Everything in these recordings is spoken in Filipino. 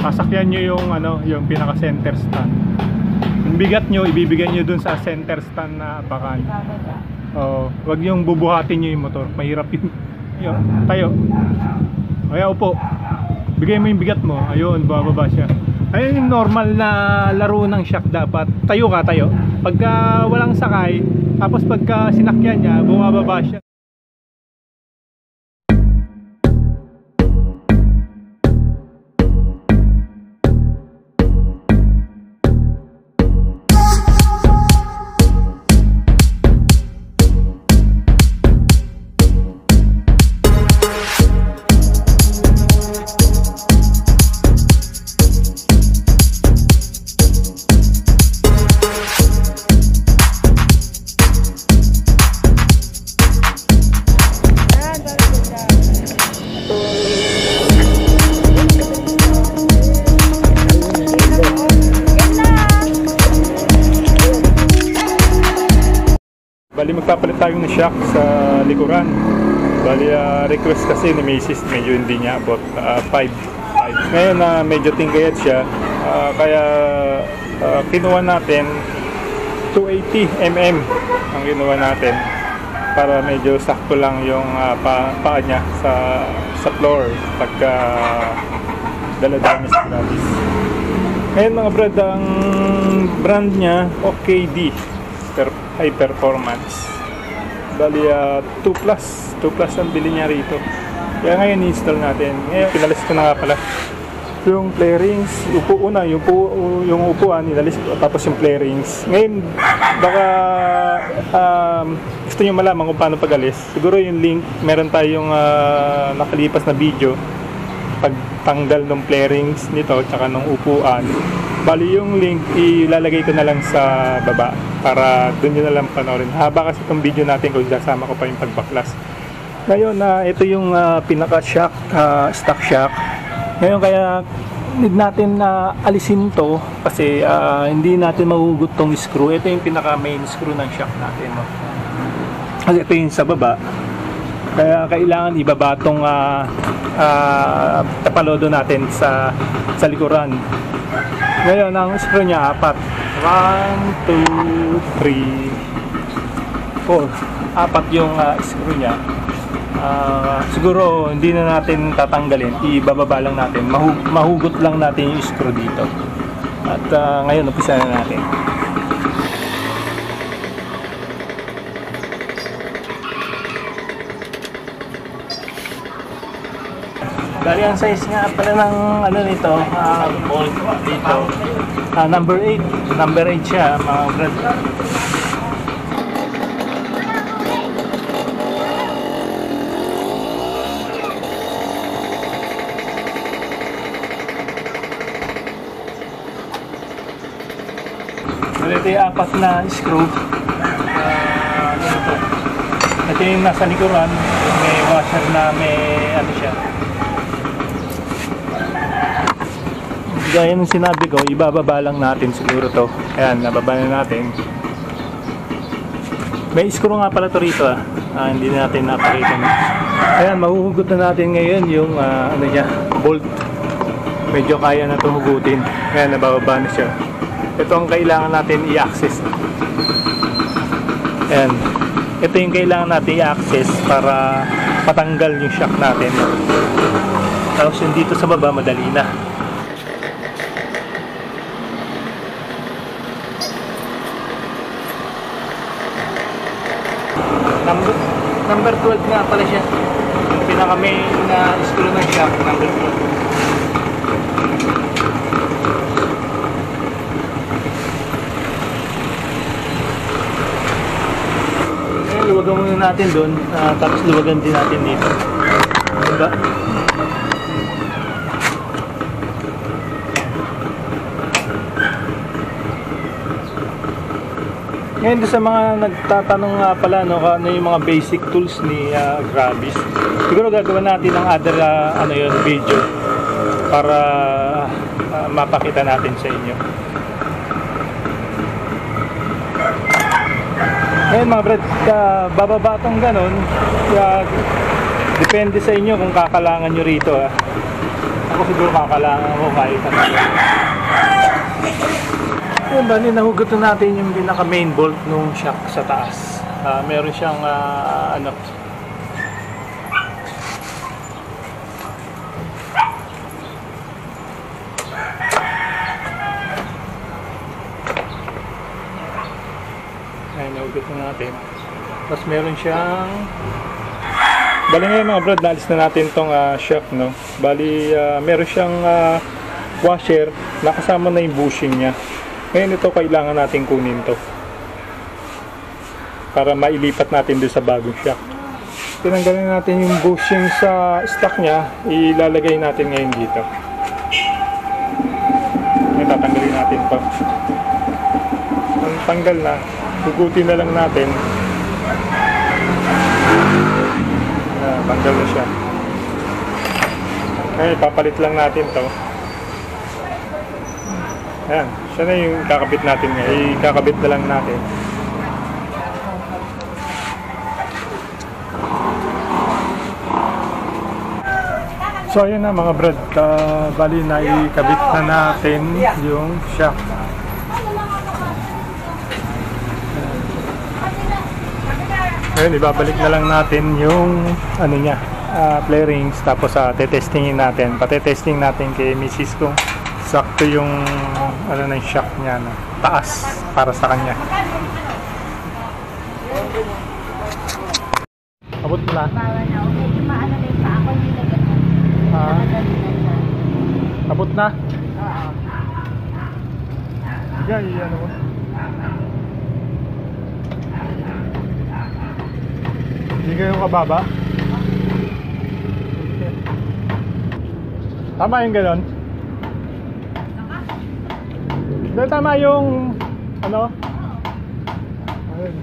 sasakyan nyo yung yung pinaka center stand. Yung bigat nyo ibibigay nyo dun sa center stand na apakan. Wag yung bubuhatin nyo yung motor, mahirap yun. Tayo, kaya upo, bigay mo yung bigat mo, ayun, bababa siya. Ayun yung normal na laro ng shock. Dapat tayo ka, tayo. Pagka walang sakay, tapos pagka sinakyan niya, bumababa siya. Bali magpapalit tayo ng shock sa likuran. Bali request kasi ni Mrs. medyo hindi niya abot 5. Ngayon medyo tingkayat siya, kaya kinuha natin 280 mm ang kinuha natin para medyo sakto lang yung paa niya sa floor pagka dala-dala sa Grabis. Ngayon mga brad, ang brand niya OKD high performance. Bali 2 plus ang bili niya rito. Kaya ngayon install natin. Ngayon pinalis ko na nga pala yung play rings. Yung upuan inalis ko, tapos yung play rings. Ngayon baka gusto niyo malaman kung paano pag-alis. Siguro yung link, meron tayong nakalipas na video pagtanggal ng play rings nito tsaka ng upuan. Bali yung link ilalagay ko na lang sa baba para doon nyo na lang panoorin. Haba kasi itong video natin kung sasama ko pa yung pagbaklas. Ngayon ito yung pinaka shock, stock shock. Ngayon kaya need natin alisin to kasi hindi natin mahugot tong screw. Ito yung pinaka main screw ng shock natin, no? Kasi ito yung sa baba. Kaya kailangan ibaba tong tapalodo natin sa likuran. Ngayon ang screw niya 4. 1, 2, 3, 4. 4 yung screw niya. Siguro hindi na natin tatanggalin, ibababa lang natin, mahugot lang natin yung screw dito. At ngayon umpisa na natin. Dali ang size nga pala ng nito, bolt dito. Number 8 siya, mga brad. Ito yung 4 na screw. Ito yung nasa likuran, may washer na may siya. Gaya ng sinabi ko, ibababa lang natin siguro to. Ayan, nababa na natin. May screw nga pala to rito hindi natin napakita. Ayan, mahuhugot na natin ngayon yung niya, bolt. Medyo kaya na itong hugutin. Ayan, nabababa na siya. Ito ang kailangan natin i-access. Ayan, ito yung kailangan natin i-access para patanggal yung shock natin. Tapos yung dito sa baba, madali na. Number 12 nga pala siya. Yung pinaka main na screw ng shock, number 12. Luwagan muna natin doon, tapos luwagan din natin dito. Diba? Ngayon sa mga nagtatanong nga pala ano yung mga basic tools ni Grabis. Siguro gagawin natin ng other video para mapakita natin sa inyo. Ngayon mga brad, bababa tong ganon, depende sa inyo kung kakalangan nyo rito. Ako ko siguro kakalangan ko kahit ano. Yun ba, nahugot na natin yung pinaka main bolt nung shock sa taas. Meron siyang ano, ayun, nahugot na natin. Tapos meron siyang, bali ngayon mga brad, naalis na natin tong shock, no? Bali meron siyang washer, nakasama na yung bushing niya. Ngayon ito kailangan natin kunin to para mailipat natin doon sa bagong shock. Tinanggalin natin yung bushing sa stock niya, ilalagay natin ngayon dito. Ngayon tatanggalin natin to. Ang tanggal na, hugutin na lang natin. Tanggal na siya. Ngayon papalit lang natin to. Ayan, siya na yung kakabit natin ngayon. Ikakabit na lang natin. So ayun na mga brad, bali na ikabit na natin yung shock. Ngayon ibabalik na lang natin yung ano niya, flarings, tapos tetestingin natin. Patetesting natin kay Mrs. kung sakto yung ano ng shock niya, no? Taas para sa kanya. Abot na. Abot na? Oo. Sige, ano mo? Hindi kayo kababa? Tama yung gano'n? Hindi, tama yung ano? Ayun.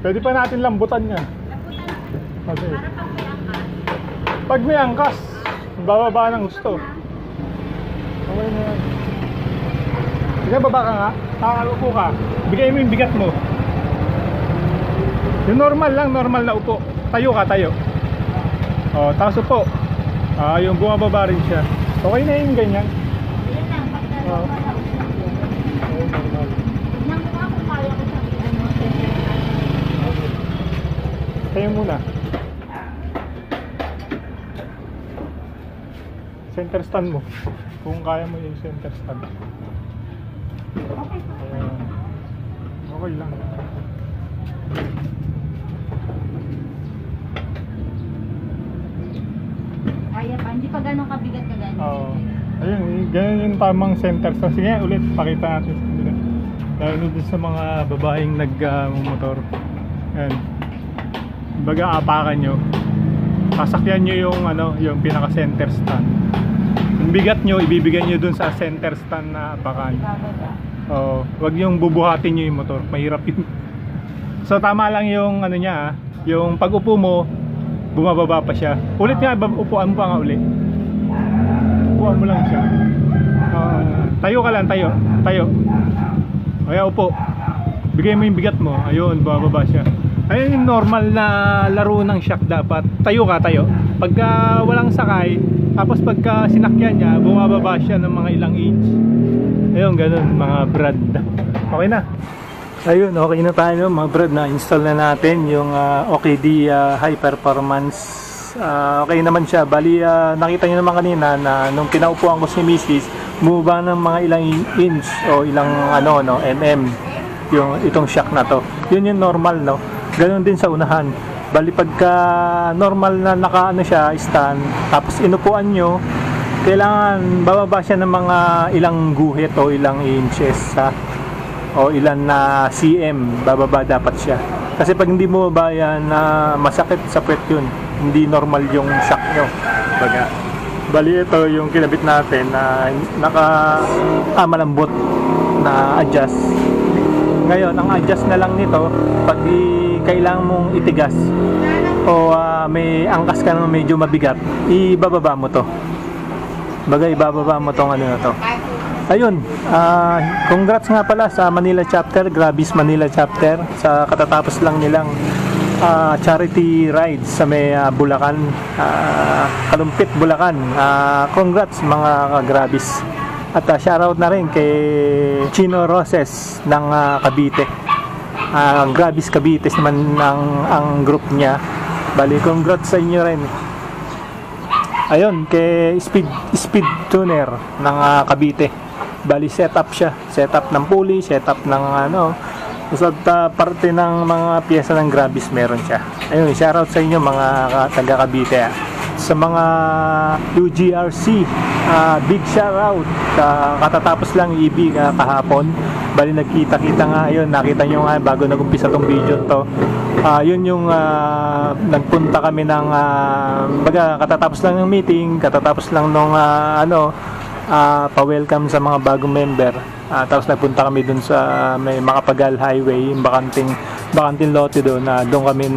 Pwede pa natin lambutan yan. Okay. Pag may angkas, bababa ng gusto. Okay na yan. Sige, baba ka nga. Upo ka. Bigay mo yung bigat mo. Yung normal lang, normal na upo. Tayo ka, tayo. O, tapos upo. Yung bumababa rin siya. Okay na yung ganyan. Tayo muna. Center stand mo. Kung kaya mo yung center stand. Okay lang. Kaya pa, hindi pa ganun kabigat ka ganun. Oo. Ayun, ganyan yung tamang center stand. Sige, ulit, pakita natin. Lalo din sa mga babaeng nag-motor. Ayan. Baga apakan nyo. Sasakyan nyo yung ano, yung pinaka center stand. Yung bigat nyo, ibibigay nyo dun sa center stand na apakan. Oo, wag yung bubuhatin nyo yung motor, mahirap yun. So tama lang yung ano niya, yung pag upo mo, bumababa pa siya. Ulit nga, upuan mo pa nga ulit. Upuan mo lang siya. Tayo ka lang, tayo. Tayo. Kaya upo. Bigay mo yung bigat mo, ayun, bumababa siya. Ayun yung normal na laro ng shock dapat. Tayo ka, tayo. Pagka walang sakay, tapos pagka sinakyan niya, bumababa siya ng mga ilang inch. Ayun, ganun mga brad. Okay na. Ayun, okay na tayo mga brad. Na-install na natin yung OKD High Performance. Okay naman siya. Bali, nakita nyo naman kanina na nung pinaupuan ko si Mrs. bumaba ng mga ilang inch o ilang ano, no, mm yung itong shock na to. Yun yung normal, no. Ganon din sa unahan. Bali pagka normal na naka ano siya, stand, tapos inupuan nyo, kailangan bababa siya ng mga ilang guhit o ilang inches o ilan na cm bababa dapat siya. Kasi pag hindi mo bababa yan, masakit sa puwet yun. Hindi normal yung shock nyo. Baga. Bali ito yung kinabit natin na malambot na adjust. Ngayon, ang adjust na lang nito pag kailangan mong itigas o may angkas ka na medyo mabigat, ibababa mo to. Bagay, ibababa mo tong ano na to. Ayun, congrats nga pala sa Manila chapter, Gravis Manila chapter, sa katatapos lang nilang charity rides sa may Bulacan, Kalumpit, Bulacan. Congrats mga ka-Grabis. At shoutout na rin kay Chino Roses ng Cavite. Grabis Cavite naman ang group niya. Bali, congrats sa inyo rin. Ayun, kay Speed Tuner ng Cavite. Bali, setup siya. Setup ng pulley, setup ng basta parte ng mga pyesa ng Grabis meron siya. Ayun, shoutout sa inyo mga taga Cavite. Sa mga UGRC, big shoutout. Katatapos lang ibig kahapon. Bali, nagkita-kita nga. Ayun, nakita nyo nga bago nag-umpisa tong video to. Yun yung nagpunta kami ng katatapos lang ng meeting, katatapos lang nung pa-welcome sa mga bagong member. Tapos nagpunta kami dun sa may Makapagal Highway, yung bakanting lote doon, doon kami